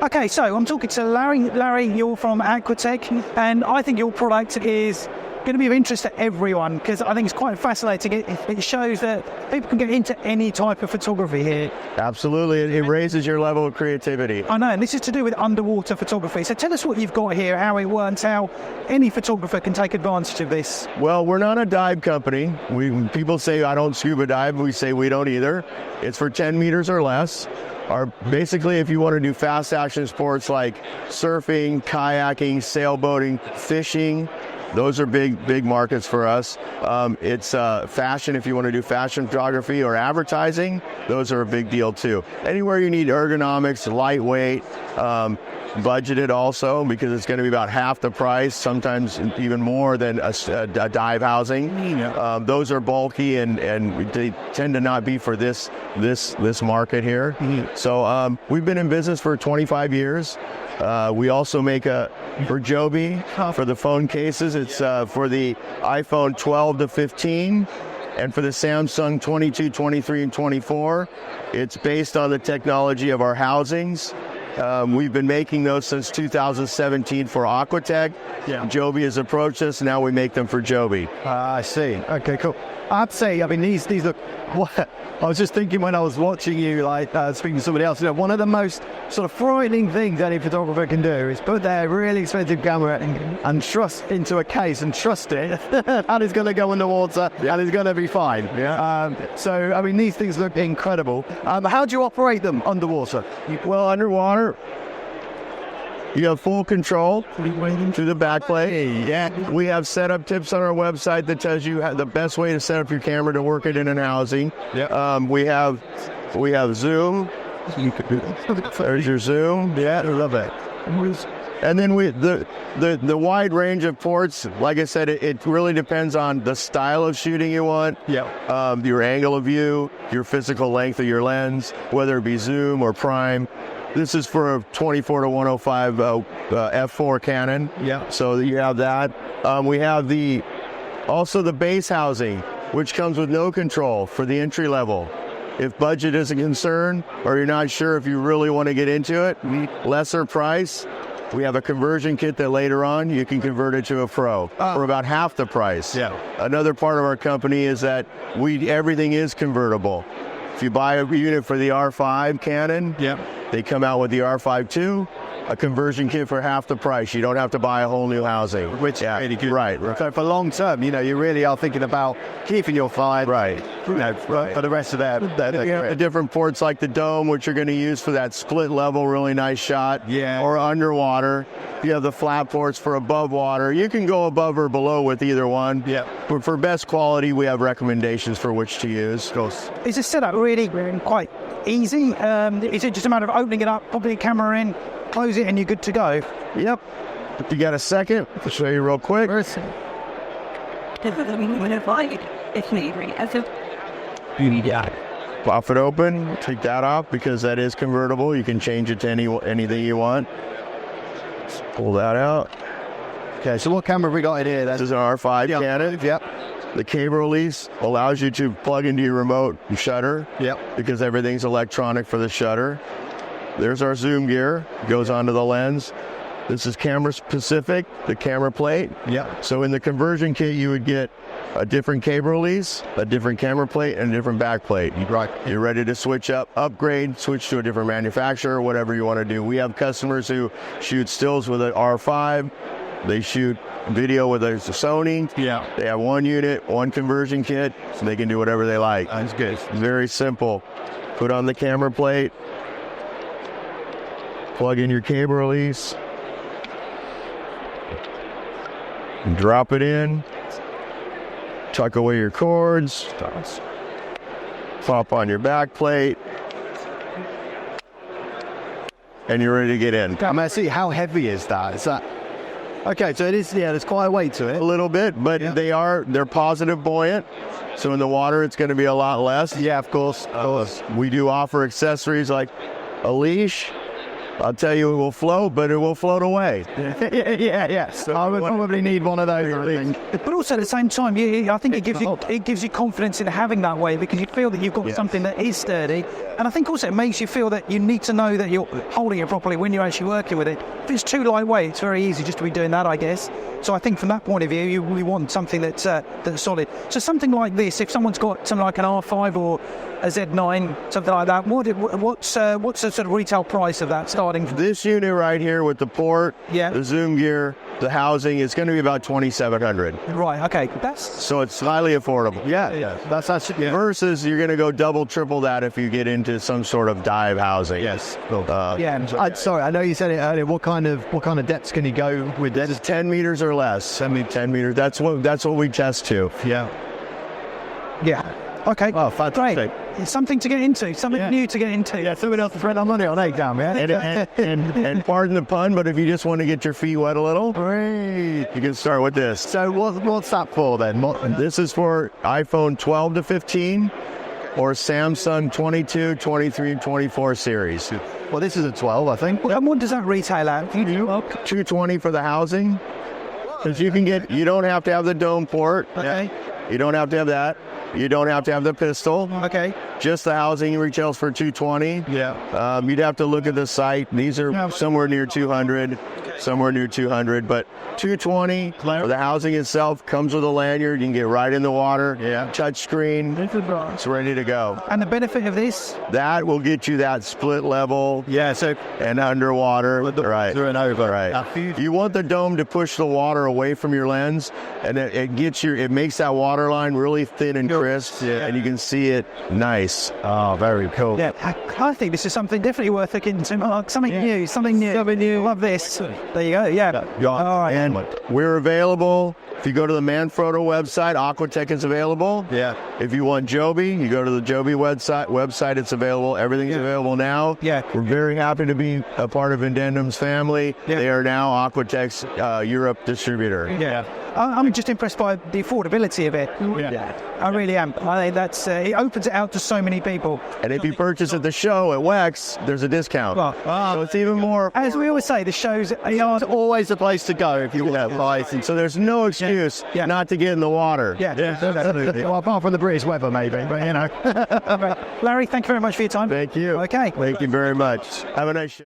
Okay, so I'm talking to Larry. Larry, you're from Aquatech, and I think your product is going to be of interest to everyone because I think it's quite fascinating. It shows that people can get into any type of photography here. Absolutely, it raises your level of creativity. I know, and this is to do with underwater photography. So tell us what you've got here, how it works, how any photographer can take advantage of this. Well, we're not a dive company. People say I don't scuba dive. We say we don't either. It's for 10 meters or less. Basically, if you want to do fast action sports like surfing, kayaking, sailboating, fishing, those are big markets for us. It's fashion, if you want to do fashion photography or advertising, those are a big deal too. Anywhere you need ergonomics, lightweight, budgeted also, because it's going to be about half the price, sometimes even more than a dive housing. Yeah. Those are bulky and they tend to not be for this market here. Mm-hmm. So we've been in business for 25 years. We also make for Joby, for the phone cases, it's for the iPhone 12 to 15, and for the Samsung 22, 23, and 24. It's based on the technology of our housings. We've been making those since 2017 for Aquatech. Yeah. Joby has approached us, now we make them for Joby. I see. Okay, cool. I'd say, I mean, these look, what, I was just thinking when I was watching you, like speaking to somebody else, one of the most sort of frightening things any photographer can do is put their really expensive camera and trust into a case and trust it, and it's going to go underwater, and it's going to be fine. Yeah. So, I mean, these things look incredible. How do you operate them underwater? Well, underwater, you have full control through the backplate. Yeah. We have setup tips on our website that tells you the best way to set up your camera to work it in an housing. Yeah. We have zoom. There's your zoom. Yeah, I love it. And then the wide range of ports, like I said, it really depends on the style of shooting you want. Yeah. Your angle of view, your physical length of your lens, whether it be zoom or prime. This is for a 24 to 105 f4 Canon. Yeah. So you have that. We have also the base housing, which comes with no control for the entry level. If budget is a concern, or you're not sure if you really want to get into it, lesser price. We have a conversion kit that later on you can convert it to a Pro for about half the price. Yeah. Another part of our company is that everything is convertible. If you buy a unit for the R5 Canon, they come out with the R5 II, a conversion kit for half the price. You don't have to buy a whole new housing. Which is really good. Right. So for long term, you really are thinking about keeping your fine. Right. For the rest of their the different ports like the dome, which you're going to use for that split level, really nice shot. Yeah. Or underwater. You have the flat ports for above water. You can go above or below with either one. Yeah. But for best quality, we have recommendations for which to use. Is this setup really quite easy? Is it just a matter of opening it up, popping the camera in, close it, and you're good to go? Yep. If you got a second, I'll show you real quick. Pop it open, take that off because that is convertible. You can change it to anything you want. Just pull that out. Okay, so what camera have we got in here then? This is an R5 Canon. Yep. The cable release allows you to plug into your remote shutter. Yep. Because everything's electronic for the shutter. There's our zoom gear, goes onto the lens. This is camera specific, the camera plate. Yep. So in the conversion kit, you would get a different cable release, a different camera plate, and a different back plate. Right. You're ready to upgrade, switch to a different manufacturer, whatever you want to do. We have customers who shoot stills with an R5. They shoot video with a Sony. Yeah. They have one unit, one conversion kit, so they can do whatever they like. That's good. Very simple. Put on the camera plate, plug in your cable release, drop it in, tuck away your cords, pop on your back plate, and you're ready to get in. I mean, I see, how heavy is that? Is that... Okay, so it is, there's quite a weight to it. A little bit, but they're positive buoyant. So in the water, it's going to be a lot less. Yeah, of course. We do offer accessories like a leash, I'll tell you, it will float, but it will float away. yeah. So I would probably need one of those, I think. But also at the same time, I think it gives you confidence in having that weight, because you feel that you've got something that is sturdy, and I think also it makes you feel that you need to know that you're holding it properly when you're actually working with it. If it's too lightweight, it's very easy just to be doing that, I guess. So I think from that point of view, you really want something that's solid. So something like this, if someone's got something like an R5 or a Z9, something like that, what's the sort of retail price of that starting from? This unit right here with the port, the zoom gear, the housing, is going to be about $2,700. Right, okay. So it's highly affordable. Yeah. That's actually versus you're going to go double, triple that if you get into some sort of dive housing. Yes. Sorry, I know you said it earlier. What kind of depths can you go with this? It's 10 meters or less. 10 meters. That's what we test to. Yeah. Okay. Oh, fantastic. Great. It's something to get into, something new to get into. Yeah, someone else to spend our money on exam, yeah? And pardon the pun, but if you just want to get your feet wet a little, great, you can start with this. So what's that for then? This is for iPhone 12 to 15 or Samsung 22, 23, and 24 series. Well, this is a 12, I think. And what does that retail at? $220 for the housing. Because you don't have to have the dome port. Okay. You don't have to have that. You don't have to have the pistol. Okay. Just the housing retails for $220. Yeah. You'd have to look at the site. These are somewhere near $200, but $220 for the housing itself. Comes with a lanyard. You can get right in the water. Yeah. Touch screen. It's ready to go. And the benefit of this? That will get you that split level. Yeah. So and underwater. Right. Through and over. Right. You want the dome to push the water away from your lens, and it makes that water line really thin and crisp, and you can see it nice. Oh, very cool. Yeah, I think this is something definitely worth looking into, Mark. Something new. Love this. There you go. Yeah. All right. And we're available. If you go to the Manfrotto website, Aquatech is available. Yeah. If you want Joby, you go to the Joby website. It's available. Everything's available now. Yeah. We're very happy to be a part of Indendum's family. Yeah. They are now Aquatech's Europe distributor. Yeah. I'm just impressed by the affordability of it. Yeah. I really am. I think that's it opens it out to so many people. And if you purchase at the show at Wex, there's a discount. So it's even more. As we always say, the shows it's always the place to go if you want to buy things. So there's no excuse not to get in the water. Yeah, absolutely. Well, apart from the British weather, maybe, but you know. Larry, thank you very much for your time. Thank you. Okay. Thank you very much. Have a nice show.